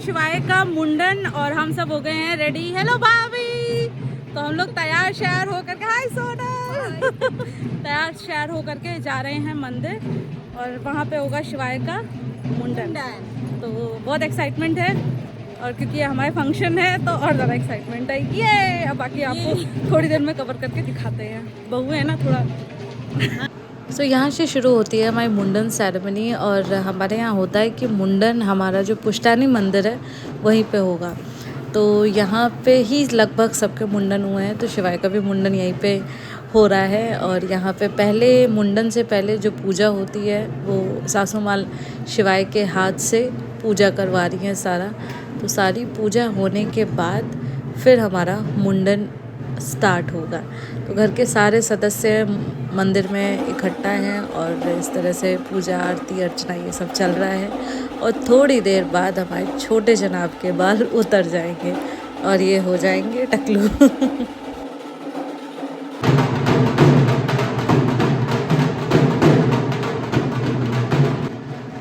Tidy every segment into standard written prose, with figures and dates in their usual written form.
शिवाय का मुंडन और हम सब हो गए हैं रेडी। हेलो भाभी। तो हम लोग तैयार शहर होकर के, हाय सोनल, तैयार शहर होकर के जा रहे हैं मंदिर और वहाँ पे होगा शिवाय का मुंडन। तो बहुत एक्साइटमेंट है और क्योंकि ये हमारे फंक्शन है तो और ज़्यादा एक्साइटमेंट है ये। अब बाकी आपको थोड़ी देर में कवर करके दिखाते हैं, बहू है ना थोड़ा। सो यहाँ से शुरू होती है हमारी मुंडन सेरेमनी और हमारे यहाँ होता है कि मुंडन हमारा जो पुष्टानी मंदिर है वहीं पे होगा। तो यहाँ पे ही लगभग सबके मुंडन हुए हैं, तो शिवाय का भी मुंडन यहीं पे हो रहा है। और यहाँ पे पहले मुंडन से पहले जो पूजा होती है वो सासू माँ शिवाय के हाथ से पूजा करवा रही हैं सारा। तो सारी पूजा होने के बाद फिर हमारा मुंडन स्टार्ट होगा। तो घर के सारे सदस्य मंदिर में इकट्ठा हैं और इस तरह से पूजा आरती अर्चना ये सब चल रहा है। और थोड़ी देर बाद हमारे छोटे जनाब के बाल उतर जाएंगे और ये हो जाएंगे टकलू।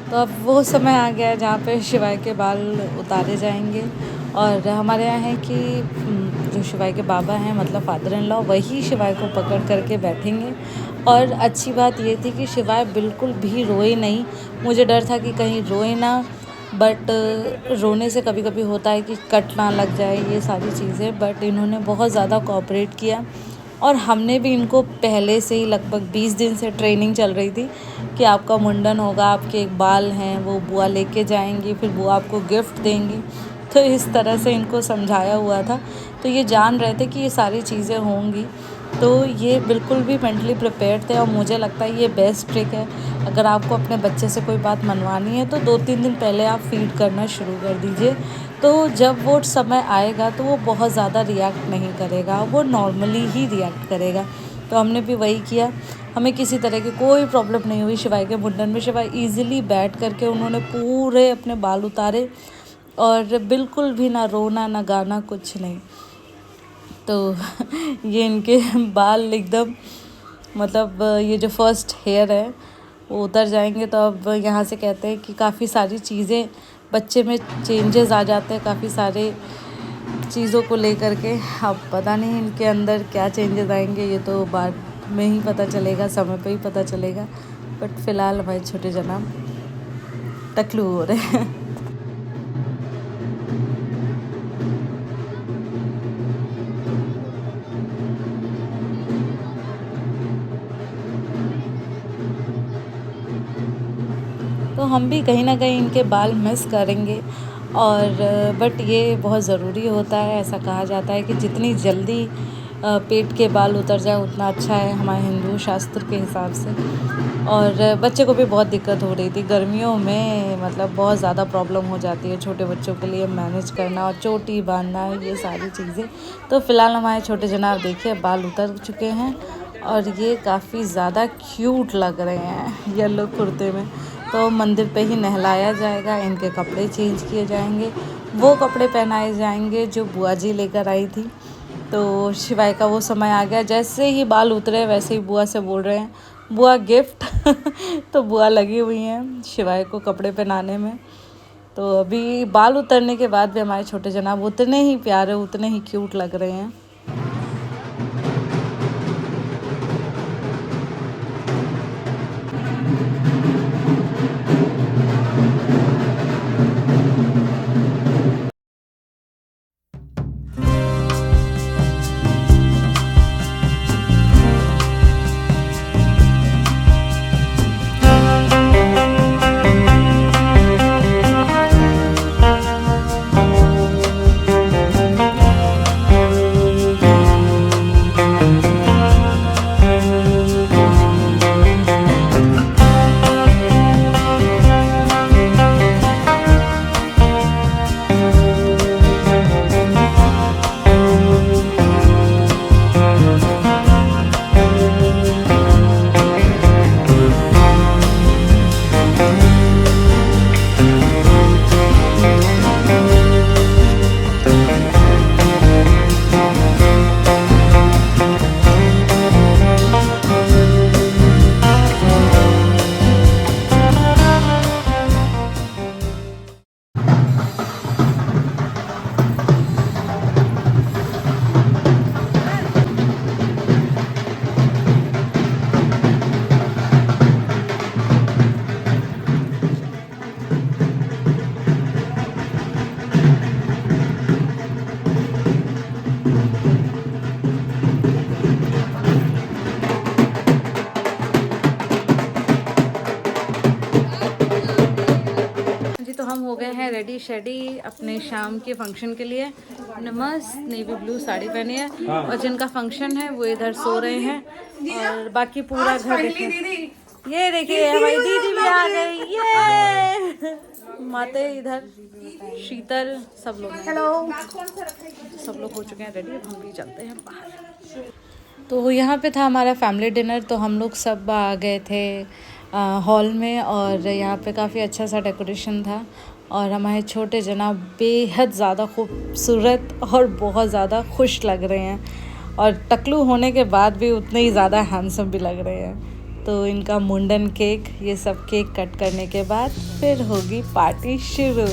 तो अब वो समय आ गया है जहाँ पे शिवाय के बाल उतारे जाएंगे। और हमारे यहाँ है कि जो शिवाय के बाबा हैं मतलब फादर इन लॉ वही शिवाय को पकड़ करके बैठेंगे। और अच्छी बात ये थी कि शिवाय बिल्कुल भी रोए नहीं। मुझे डर था कि कहीं रोए ना, बट रोने से कभी कभी होता है कि कट ना लग जाए ये सारी चीज़ें, बट इन्होंने बहुत ज़्यादा कोऑपरेट किया। और हमने भी इनको पहले से ही लगभग 20 दिन से ट्रेनिंग चल रही थी कि आपका मुंडन होगा, आपके एक बाल हैं वो बुआ लेके जाएंगी, फिर बुआ आपको गिफ्ट देंगी। तो इस तरह से इनको समझाया हुआ था, तो ये जान रहे थे कि ये सारी चीज़ें होंगी। तो ये बिल्कुल भी मेंटली प्रिपेयर्ड थे और मुझे लगता है ये बेस्ट ट्रिक है। अगर आपको अपने बच्चे से कोई बात मनवानी है तो 2-3 दिन पहले आप फीड करना शुरू कर दीजिए। तो जब वो समय आएगा तो वो बहुत ज़्यादा रिएक्ट नहीं करेगा, वो नॉर्मली ही रिएक्ट करेगा। तो हमने भी वही किया, हमें किसी तरह की कोई प्रॉब्लम नहीं हुई शिवाय के मुंडन में। शिवाय ईज़िली बैठ करके उन्होंने पूरे अपने बाल उतारे और बिल्कुल भी ना रोना ना गाना, कुछ नहीं। तो ये इनके बाल एकदम मतलब ये जो फर्स्ट हेयर है वो उतर जाएंगे। तो अब यहाँ से कहते हैं कि काफ़ी सारी चीज़ें बच्चे में चेंजेस आ जाते हैं, काफ़ी सारे चीज़ों को लेकर के। अब पता नहीं इनके अंदर क्या चेंजेस आएंगे, ये तो बाद में ही पता चलेगा, समय पे ही पता चलेगा। बट फ़िलहाल हमारे छोटे जनाब टकलू हो रहे हैं। तो हम भी कहीं ना कहीं इनके बाल मिस करेंगे। और बट ये बहुत ज़रूरी होता है, ऐसा कहा जाता है कि जितनी जल्दी पेट के बाल उतर जाए उतना अच्छा है हमारे हिंदू शास्त्र के हिसाब से। और बच्चे को भी बहुत दिक्कत हो रही थी गर्मियों में, मतलब बहुत ज़्यादा प्रॉब्लम हो जाती है छोटे बच्चों के लिए मैनेज करना और चोटी बांधना ये सारी चीज़ें। तो फ़िलहाल हमारे छोटे जनाब देखिए बाल उतर चुके हैं और ये काफ़ी ज़्यादा क्यूट लग रहे हैं येलो कुर्ते में। तो मंदिर पे ही नहलाया जाएगा, इनके कपड़े चेंज किए जाएंगे, वो कपड़े पहनाए जाएंगे जो बुआ जी लेकर आई थी। तो शिवाय का वो समय आ गया, जैसे ही बाल उतरे वैसे ही बुआ से बोल रहे हैं बुआ गिफ्ट। तो बुआ लगी हुई हैं शिवाय को कपड़े पहनाने में। तो अभी बाल उतरने के बाद भी हमारे छोटे जनाब उतने ही प्यारे उतने ही क्यूट लग रहे हैं। हो गए हैं रेडी शेडी अपने शाम के फंक्शन के लिए। हमने मस्त नेवी ब्लू साड़ी पहनी है और जिनका फंक्शन है वो इधर सो रहे हैं और बाकी पूरा घर देखिए। ये देखिए हमारी दीदी भी आ गई, ये माते इधर शीतल सब लोग। हेलो, सब लोग हो चुके हैं रेडी, अब हम भी चलते हैं बाहर। तो यहाँ पे था हमारा फैमिली डिनर, तो हम लोग सब आ गए थे हॉल में और यहाँ पे काफ़ी अच्छा सा डेकोरेशन था और हमारे छोटे जनाब बेहद ज़्यादा खूबसूरत और बहुत ज़्यादा खुश लग रहे हैं और टकलू होने के बाद भी उतने ही ज़्यादा हैंडसम भी लग रहे हैं। तो इनका मुंडन केक, ये सब केक कट करने के बाद फिर होगी पार्टी शुरू।